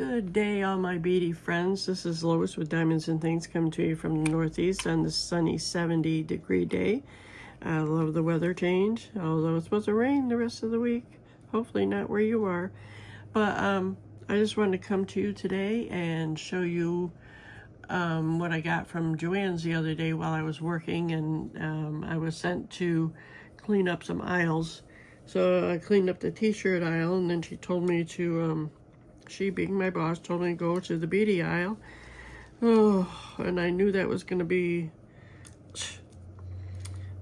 Good day, all my beady friends. This is Lois with Diamonds and Things coming to you from the Northeast on this sunny 70-degree day. I love the weather change, although it's supposed to rain the rest of the week. Hopefully not where you are. But I just wanted to come to you today and show you what I got from Joann's the other day while I was working, and I was sent to clean up some aisles. So I cleaned up the t-shirt aisle, and then she told me to she, being my boss, told me to go to the beady aisle. Oh, and I knew that was going to be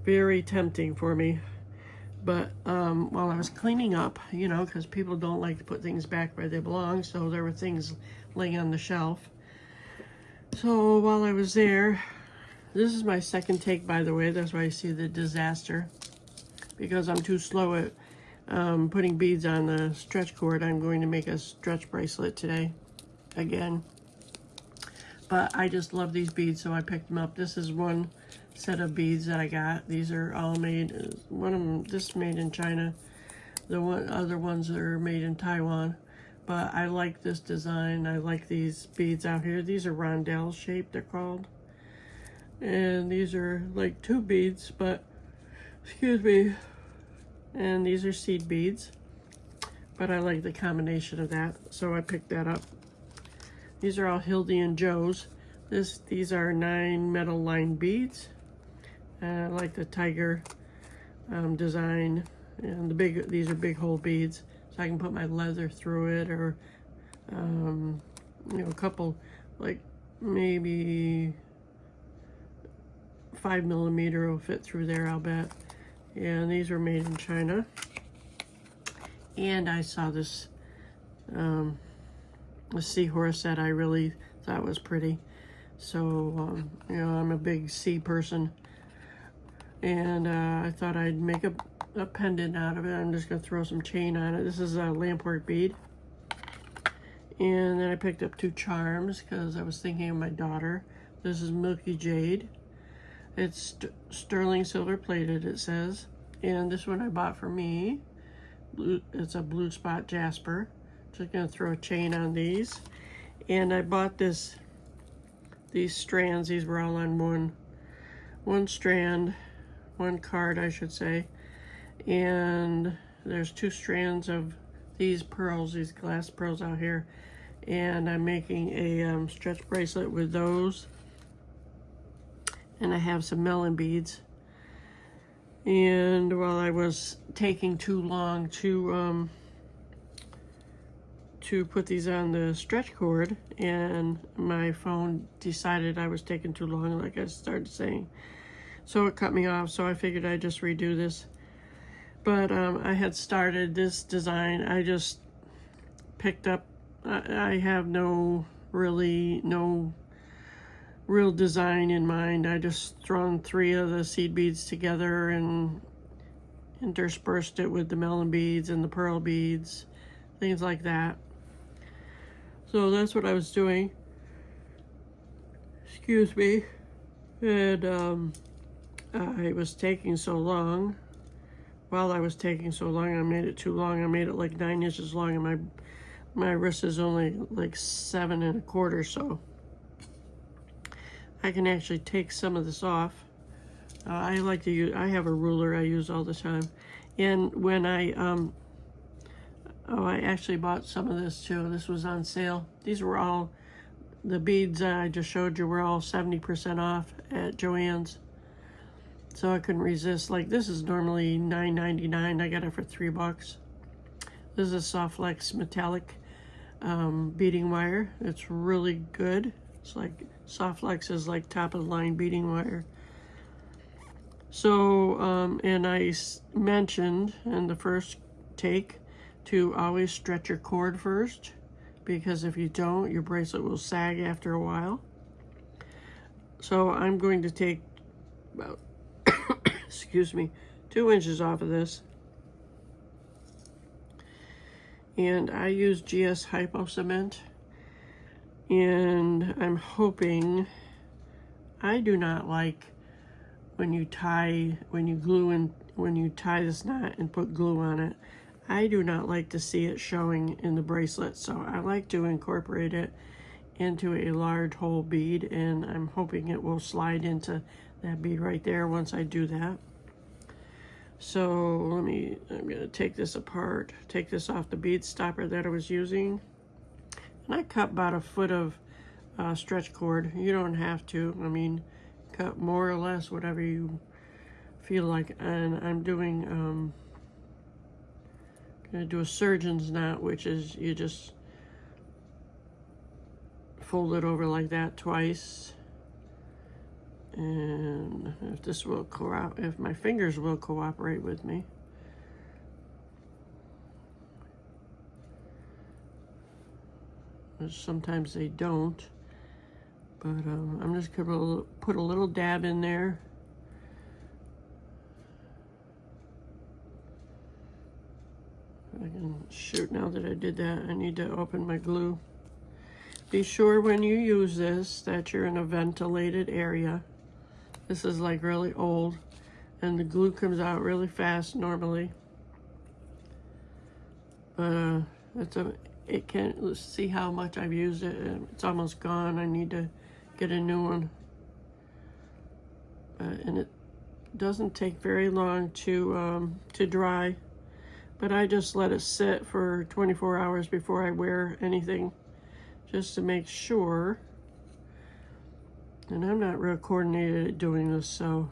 very tempting for me. But while I was cleaning up, you know, because people don't like to put things back where they belong, so there were things laying on the shelf. So while I was there, this is my second take, by the way. That's why you see the disaster. Because I'm too slow at putting beads on the stretch cord, I'm going to make a stretch bracelet today, again. But I just love these beads, so I picked them up. This is one set of beads that I got. These are all made, one of them, this is made in China. The other ones are made in Taiwan. But I like this design. I like these beads out here. These are rondelle shaped, they're called. And these are like two beads, but, excuse me. And these are seed beads, but I like the combination of that, so I picked that up. These are all Hildy and Joe's. These are 9 metal lined beads. I like the tiger design, and these are big hole beads, so I can put my leather through it, or you know, a couple, like maybe 5mm will fit through there, I'll bet. And these were made in China. And I saw this a seahorse that I really thought was pretty. So, you know, I'm a big sea person. And I thought I'd make a pendant out of it. I'm just going to throw some chain on it. This is a lampwork bead. And then I picked up 2 charms because I was thinking of my daughter. This is Milky Jade. It's sterling silver plated, it says. And this one I bought for me. It's a blue spot jasper. Just gonna throw a chain on these. And I bought these strands. These were all on one strand, one card, I should say. And there's 2 strands of these pearls, these glass pearls out here. And I'm making a stretch bracelet with those. And I have some melon beads. And while I was taking too long to put these on the stretch cord, and my phone decided I was taking too long, like I started saying, so it cut me off. So I figured I'd just redo this. But I had started this design. I just picked up. I have no real design in mind. I just thrown 3 of the seed beads together and interspersed it with the melon beads and the pearl beads, things like that. So that's what I was doing. Excuse me. And I was taking so long. While I was taking so long, I made it too long. I made it like 9 inches long, and my wrist is only like 7 1/4, so I can actually take some of this off. I like to use, I have a ruler I use all the time. And when I actually bought some of this too. This was on sale. These were all, the beads I just showed you were all 70% off at Joann's. So I couldn't resist. Like, this is normally $9.99. I got it for $3. This is a Soft Flex metallic beading wire. It's really good. It's like Soft Flex is like top of the line beading wire. So, and I mentioned in the first take to always stretch your cord first, because if you don't, your bracelet will sag after a while. So I'm going to take about, excuse me, 2 inches off of this. And I use GS Hypo Cement. And I'm hoping, I do not like when you tie this knot and put glue on it. I do not like to see it showing in the bracelet, so I like to incorporate it into a large hole bead, and I'm hoping it will slide into that bead right there once I do that. So I'm gonna take this apart, take this off the bead stopper that I was using. And I cut about a foot of stretch cord. You don't have to, I mean, cut more or less, whatever you feel like. And I'm doing, gonna do a surgeon's knot, which is you just fold it over like that twice. And if this will if my fingers will cooperate with me. Sometimes they don't, but I'm just gonna put a little dab in there. I can shoot now that I did that. I need to open my glue. Be sure when you use this that you're in a ventilated area. This is like really old, and the glue comes out really fast normally. But it can't, let's see how much I've used it. It's almost gone. I need to get a new one. And it doesn't take very long to dry, but I just let it sit for 24 hours before I wear anything, just to make sure. And I'm not real coordinated at doing this, so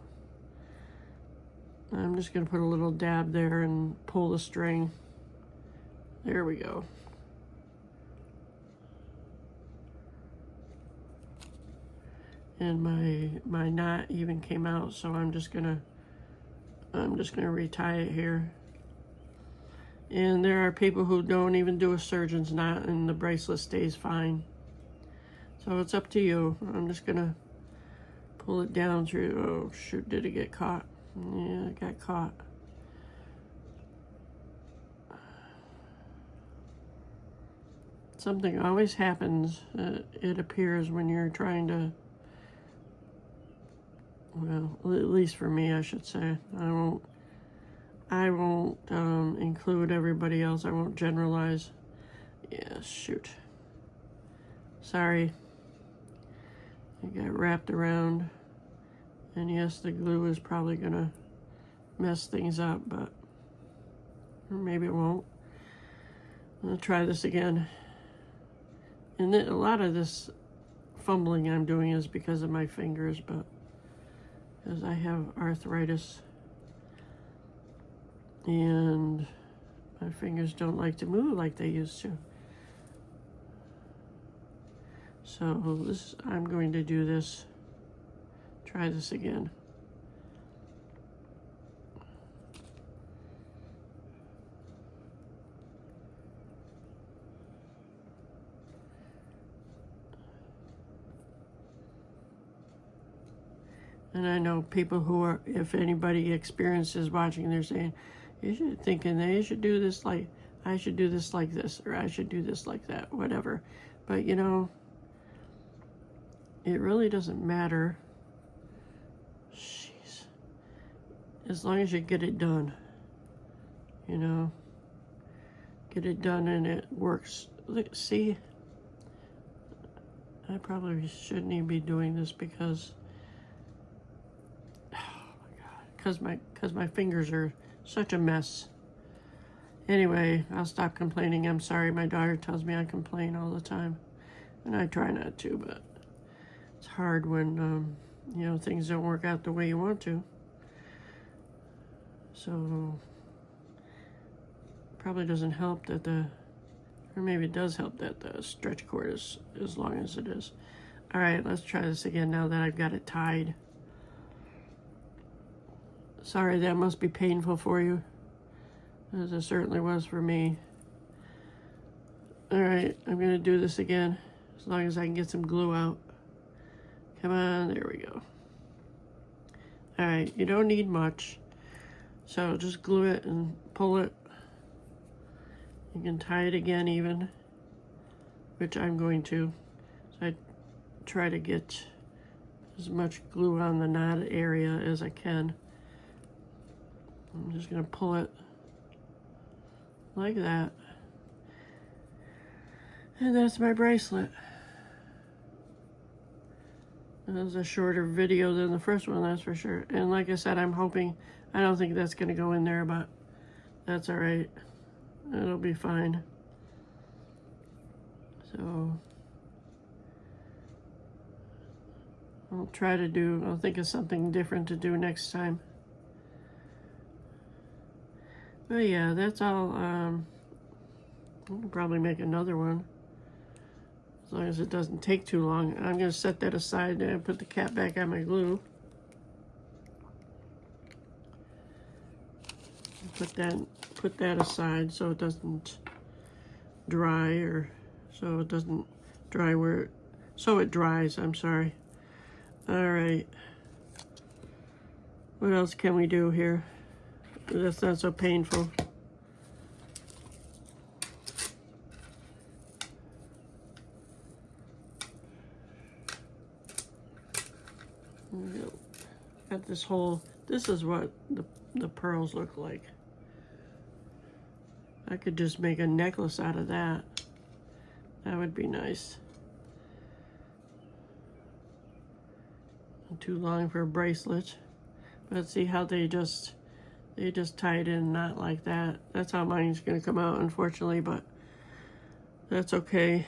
I'm just gonna put a little dab there and pull the string. There we go. And my knot even came out, so I'm just gonna retie it here. And there are people who don't even do a surgeon's knot and the bracelet stays fine. So it's up to you. I'm just gonna pull it down through. Oh shoot, did it get caught? Yeah, it got caught. Something always happens, it appears, when you're trying to, well, at least for me, I should say. I won't include everybody else. I won't generalize. Yeah, shoot. Sorry. It got wrapped around. And yes, the glue is probably gonna mess things up, but, or maybe it won't. I'll try this again. And a lot of this fumbling I'm doing is because of my fingers, but because I have arthritis and my fingers don't like to move like they used to. So I'm going to do this, try this again. And I know people who are, if anybody experiences watching, they're saying, you should thinking they should do this like, I should do this like this, or I should do this like that, whatever. But you know, it really doesn't matter. Jeez. As long as you get it done, you know, get it done and it works. Look, see, I probably shouldn't even be doing this because, because my fingers are such a mess. Anyway, I'll stop complaining. I'm sorry. My daughter tells me I complain all the time, and I try not to, but it's hard when you know, things don't work out the way you want to. So probably doesn't help that or maybe it does help that the stretch cord is as long as it is. All right, let's try this again now that I've got it tied. Sorry, that must be painful for you, as it certainly was for me. All right, I'm gonna do this again, as long as I can get some glue out. Come on, there we go. All right, you don't need much, so just glue it and pull it. You can tie it again even, which I'm going to. So I try to get as much glue on the knot area as I can. I'm just gonna pull it like that. And that's my bracelet. It was a shorter video than the first one, that's for sure. And like I said, I'm hoping, I don't think that's going to go in there, but that's all right. It'll be fine. So I'll think of something different to do next time. But yeah, that's all. I'll probably make another one. As long as it doesn't take too long. I'm going to set that aside and put the cap back on my glue. Put that aside so it doesn't dry, or so it doesn't dry so it dries, I'm sorry. All right. What else can we do here? That's not so painful. Got this whole, this is what the pearls look like. I could just make a necklace out of that. That would be nice. Not too long for a bracelet. But see how they just tie it in, not like that. That's how mine's gonna come out, unfortunately, but that's okay.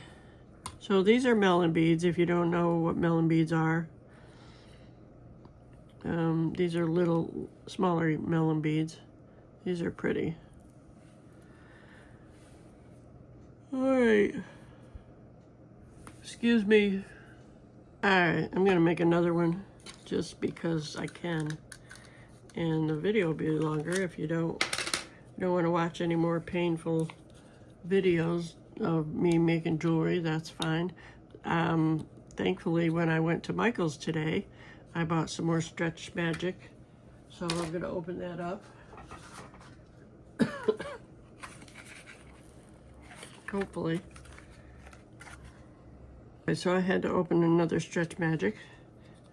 So these are melon beads, if you don't know what melon beads are. These are little, smaller melon beads. These are pretty. All right. Excuse me. All right, I'm gonna make another one just because I can. And the video will be longer if you don't want to watch any more painful videos of me making jewelry. That's fine. Thankfully, when I went to Michael's today, I bought some more Stretch Magic, so I'm going to open that up. Hopefully. Okay, so I had to open another Stretch Magic,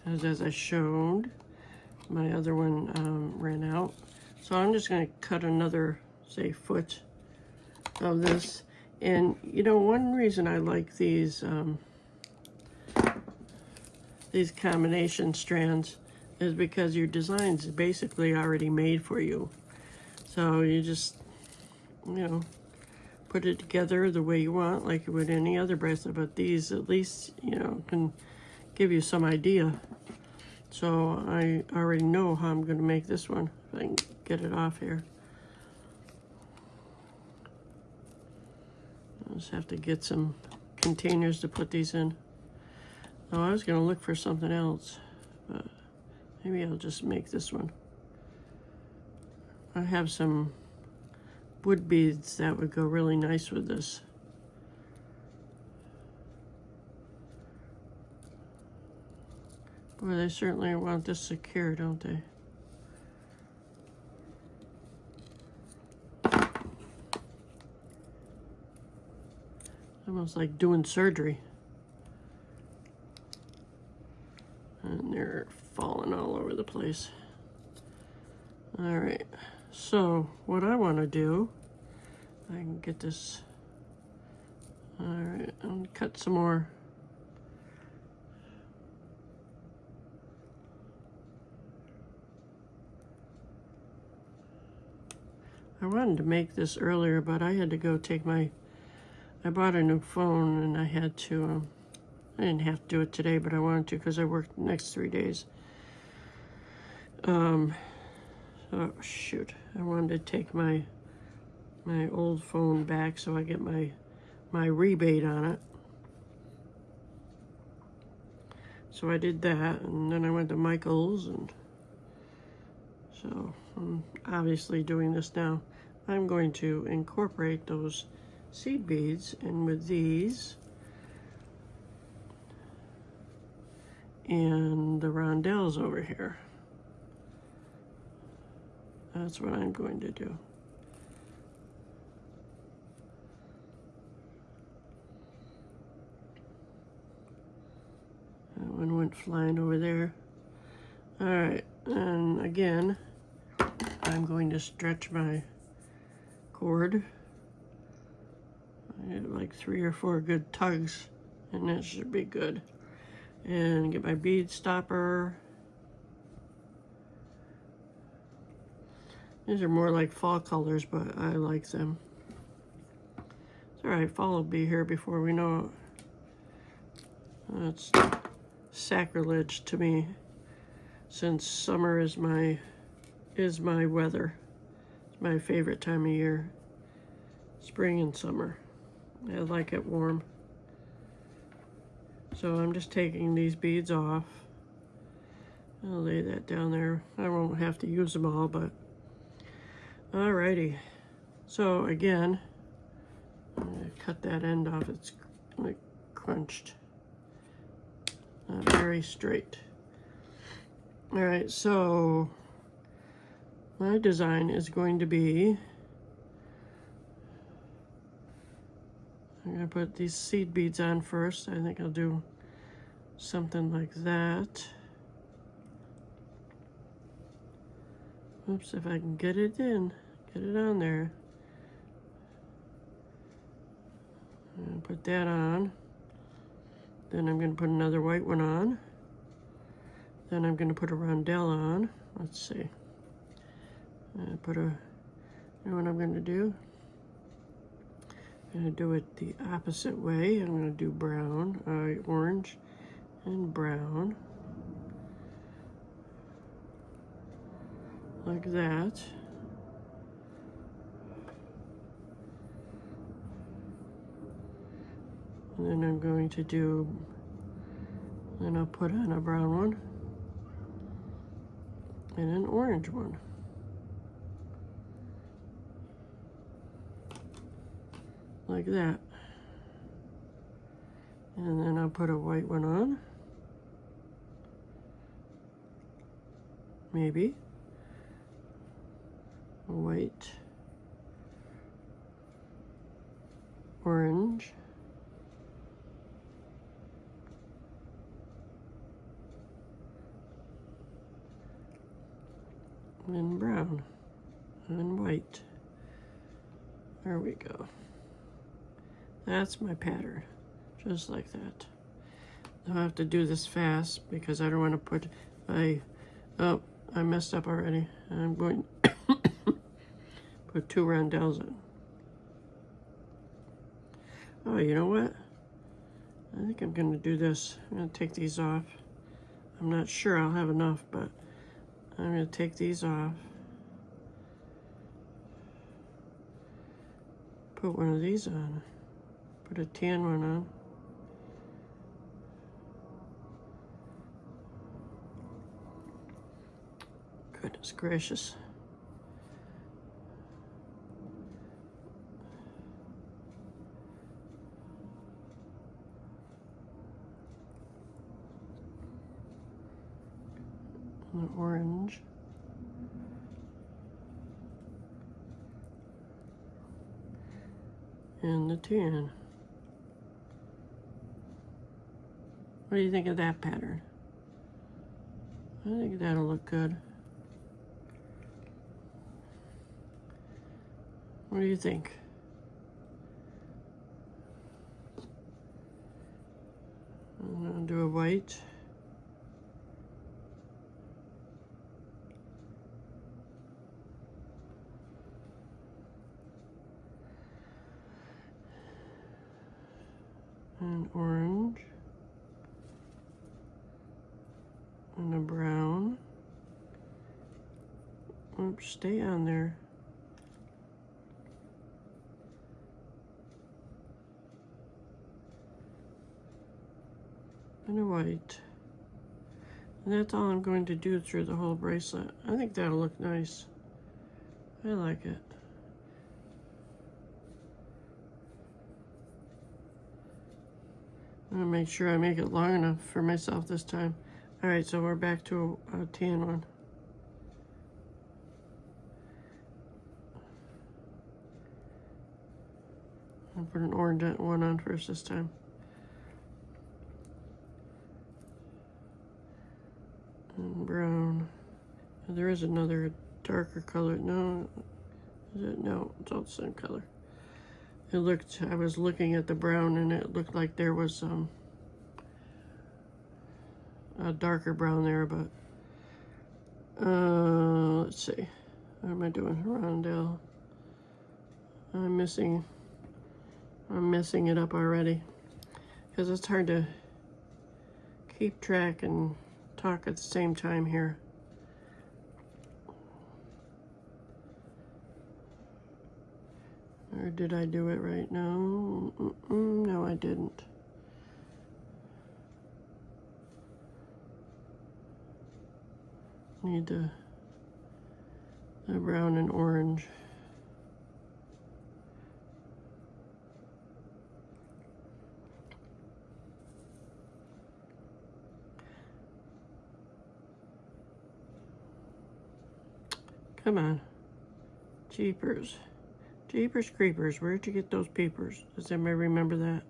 as I showed. My other one ran out. So I'm just going to cut another, say, foot of this. And, you know, one reason I like these combination strands is because your design's basically already made for you. So you just, you know, put it together the way you want, like you would any other bracelet. But these, at least, you know, can give you some idea. So I already know how I'm going to make this one, if I can get it off here. I just have to get some containers to put these in. Oh, I was going to look for something else, but maybe I'll just make this one. I have some wood beads that would go really nice with this. Boy, they certainly want this secure, don't they? Almost like doing surgery. And they're falling all over the place. All right, so what I want to do, I can get this. All right, I'm gonna cut some more. I wanted to make this earlier, but I had to go take I bought a new phone and I had to, I didn't have to do it today, but I wanted to because I worked the next 3 days. Oh shoot, I wanted to take my old phone back so I get my rebate on it. So I did that, and then I went to Michael's, and so I'm obviously doing this now. I'm going to incorporate those seed beads in with these and the rondelles over here. That's what I'm going to do. That one went flying over there. All right, and again, I'm going to stretch my cord like 3 or 4 good tugs, and it should be good. And get my bead stopper. These are more like fall colors, but I like them. It's all right, fall will be here before we know it. It's sacrilege to me, since summer is my weather. It's my favorite time of year. Spring and summer. I like it warm. So I'm just taking these beads off. I'll lay that down there. I won't have to use them all, but alrighty. So again, I'm gonna cut that end off. It's like crunched. Not very straight. Alright, so my design is going to be, I'm going to put these seed beads on first. I think I'll do something like that. Oops, if I can get it in, get it on there. And put that on. Then I'm going to put another white one on. Then I'm going to put a rondelle on. Let's see. You know what I'm going to do? I'm going to do it the opposite way. I'm going to do brown, orange, and brown. Like that. And then I'm going to do, then I'll put on a brown one and an orange one. Like that. And then I'll put a white one on. Maybe. A white. Orange. And brown. And white. There we go. That's my pattern, just like that. I'll have to do this fast because I don't want to put oh, I messed up already. I'm going to put 2 rondelles in. Oh, you know what? I think I'm going to do this. I'm going to take these off. I'm not sure I'll have enough, but I'm going to take these off. Put one of these on. Put a tan one on. Goodness gracious. And the orange. And the tan. What do you think of that pattern? I think that'll look good. What do you think? I'm gonna do a white. And orange. And a brown. Oops, stay on there. And a white. And that's all I'm going to do through the whole bracelet. I think that'll look nice. I like it. I'm gonna make sure I make it long enough for myself this time. All right, so we're back to a tan one. I'll put an orange one on first this time. And brown. There is another darker color. No, is it? No, it's all the same color. It looked, I was looking at the brown and it looked like there was a darker brown there, but let's see. What am I doing? Rondelle. I'm messing it up already because it's hard to keep track and talk at the same time here. Or did I do it right? No, no, I didn't. Need the brown and orange. Come on. Jeepers. Jeepers creepers. Where'd you get those papers? Does anybody remember that?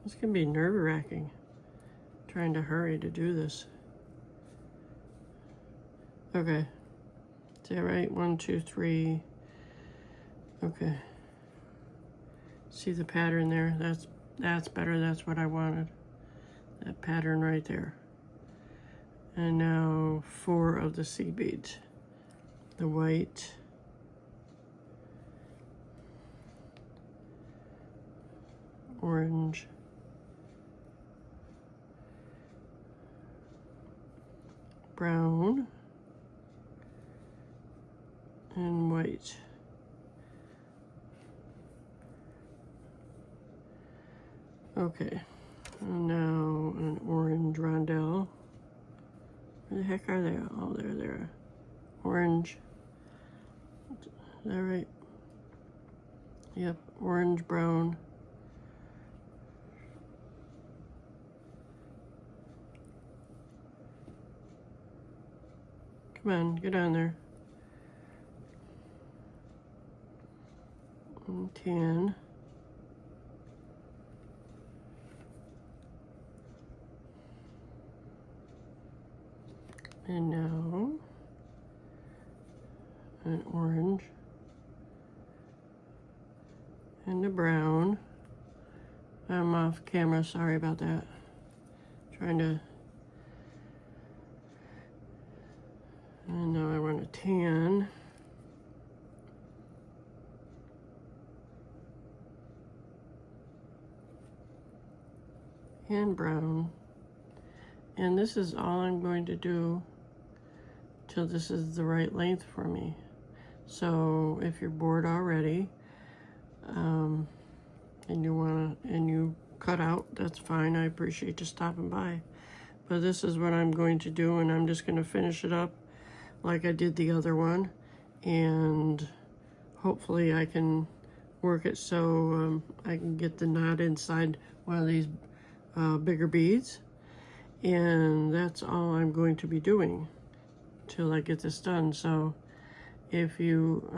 This can be nerve-wracking, trying to hurry to do this. Okay. Is that right? 1, 2, 3. Okay. See the pattern there? That's better. That's what I wanted. That pattern right there. And now 4 of the seed beads. The white, orange, brown, and white. Okay, and now an orange rondelle. Where the heck are they? Oh, they're orange. Is that right? Yep, orange, brown. Come on, get on there. And 10. And now an orange and a brown. I'm off camera, sorry about that. Trying to, and now I want a tan. And brown. And this is all I'm going to do till this is the right length for me. So if you're bored already, and you cut out, that's fine. I appreciate you stopping by. But this is what I'm going to do, and I'm just going to finish it up like I did the other one, and hopefully I can work it so I can get the knot inside one of these bigger beads. And that's all I'm going to be doing till I get this done. So if you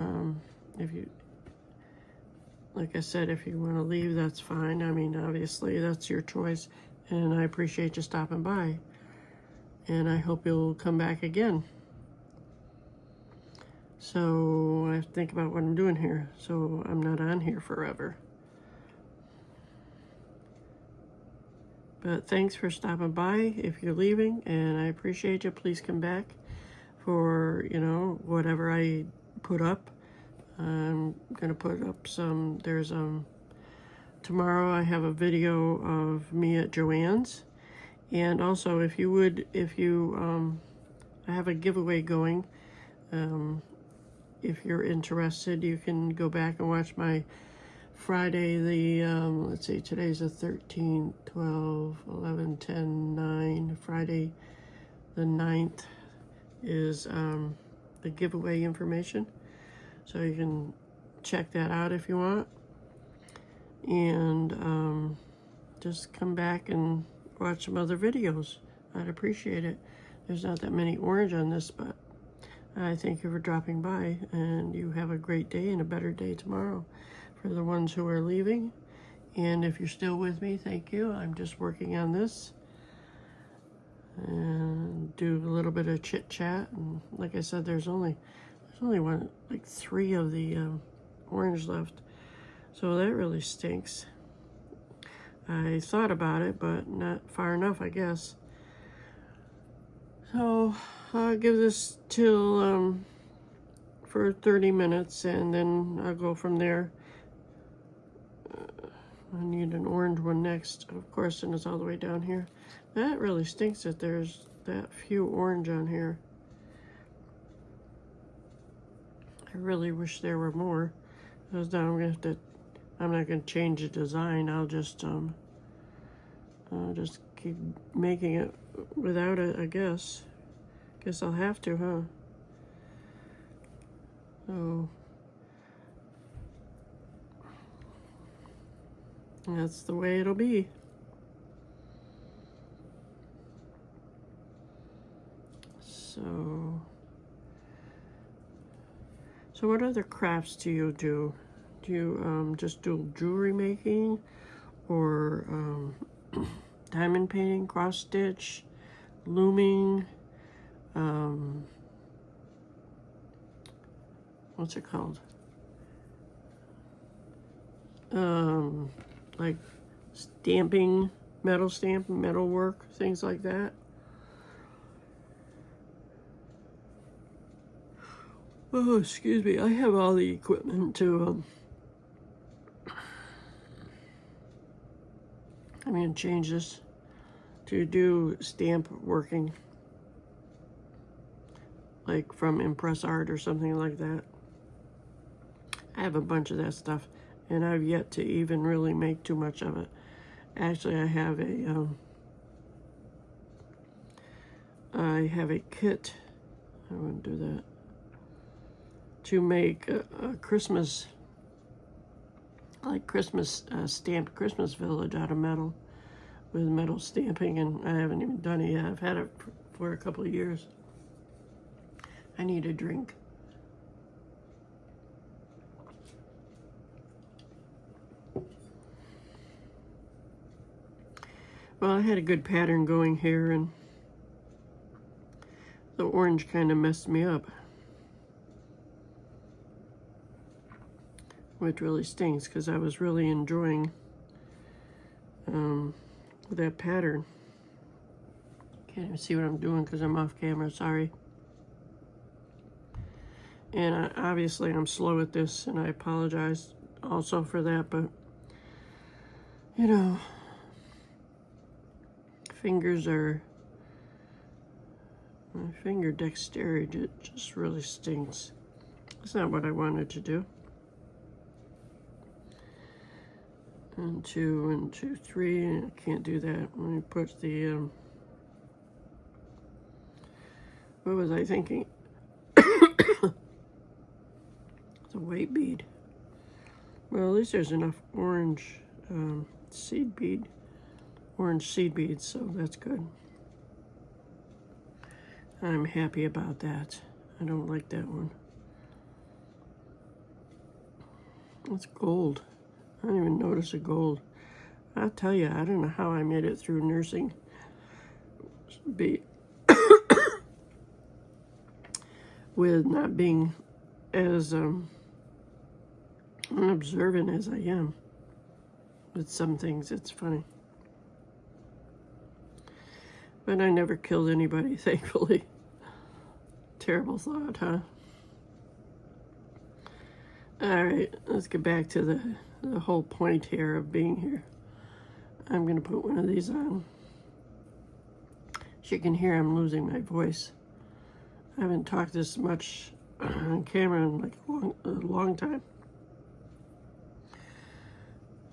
like I said, if you want to leave, that's fine. I mean, obviously that's your choice, and I appreciate you stopping by, and I hope you'll come back again. So I have to think about what I'm doing here, so I'm not on here forever. But thanks for stopping by if you're leaving, and I appreciate you. Please come back for, whatever I put up. I'm going to put up some, there's, tomorrow I have a video of me at Joann's. And also, I have a giveaway going. If you're interested, you can go back and watch my Friday, let's see, today's the 13th, 12, 11, 10, 9. Friday the 9th is the giveaway information. So you can check that out if you want. And just come back and watch some other videos. I'd appreciate it. There's not that many orange on this, but I thank you for dropping by, and you have a great day and a better day tomorrow for the ones who are leaving. And if you're still with me, thank you. I'm just working on this and do a little bit of chit chat. And like I said, there's There's only like 3 of the orange left. So that really stinks. I thought about it, but not far enough, I guess. So I'll give this till for 30 minutes, and then I'll go from there. I need an orange one next, of course, and it's all the way down here. That really stinks that there's that few orange on here. I really wish there were more. Because now I'm not gonna change the design. I'll just keep making it without it, I guess. Guess I'll have to, huh? So that's the way it'll be. So what other crafts do you do? Do you just do jewelry making, or diamond painting, cross stitch, looming, what's it called? Like stamping, metal stamping, metal work, things like that. Oh, excuse me. I have all the equipment to, I'm going to change this to do stamp working, like from Impress Art or something like that. I have a bunch of that stuff, and I've yet to even really make too much of it. Actually, I have a kit. I wouldn't do that. To make a Christmas, like Christmas, stamped Christmas village out of metal, with metal stamping, and I haven't even done it yet. I've had it for a couple of years. I need a drink. Well, I had a good pattern going here, and the orange kind of messed me up, which really stings because I was really enjoying that pattern. Can't even see what I'm doing because I'm off camera, sorry. And obviously I'm slow at this, and I apologize also for that, but you know, my finger dexterity just really stinks. That's not what I wanted to do. 1, 2, 1, 2, 3. I can't do that. Let me put the, what was I thinking? The white bead. Well, at least there's enough orange seed bead, orange seed beads, so that's good. I'm happy about that. I don't like that one. It's gold. I didn't even notice the gold. I'll tell you, I don't know how I made it through nursing with not being as unobservant as I am with some things. It's funny. But I never killed anybody, thankfully. Terrible thought, huh? All right, let's get back to the whole point here of being here. I'm going to put one of these on. As you can hear, I'm losing my voice. I haven't talked this much on camera in like a long time.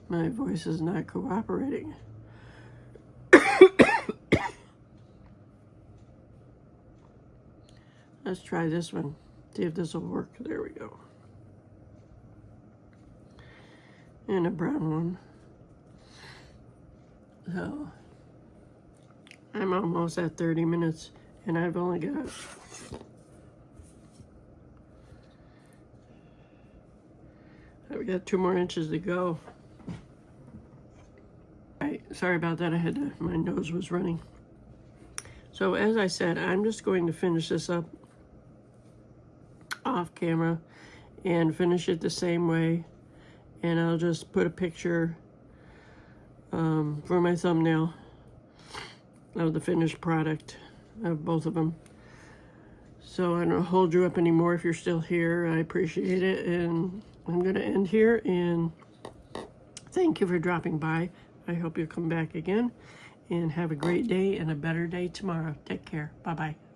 My voice is not cooperating. Let's try this one. See if this will work. There we go. And a brown one. So I'm almost at 30 minutes, and I've only got I've got 2 more inches to go. Right, sorry about that. My nose was running. So as I said, I'm just going to finish this up off camera and finish it the same way. And I'll just put a picture for my thumbnail of the finished product of both of them. So I don't hold you up anymore if you're still here. I appreciate it. And I'm going to end here. And thank you for dropping by. I hope you'll come back again. And have a great day and a better day tomorrow. Take care. Bye-bye.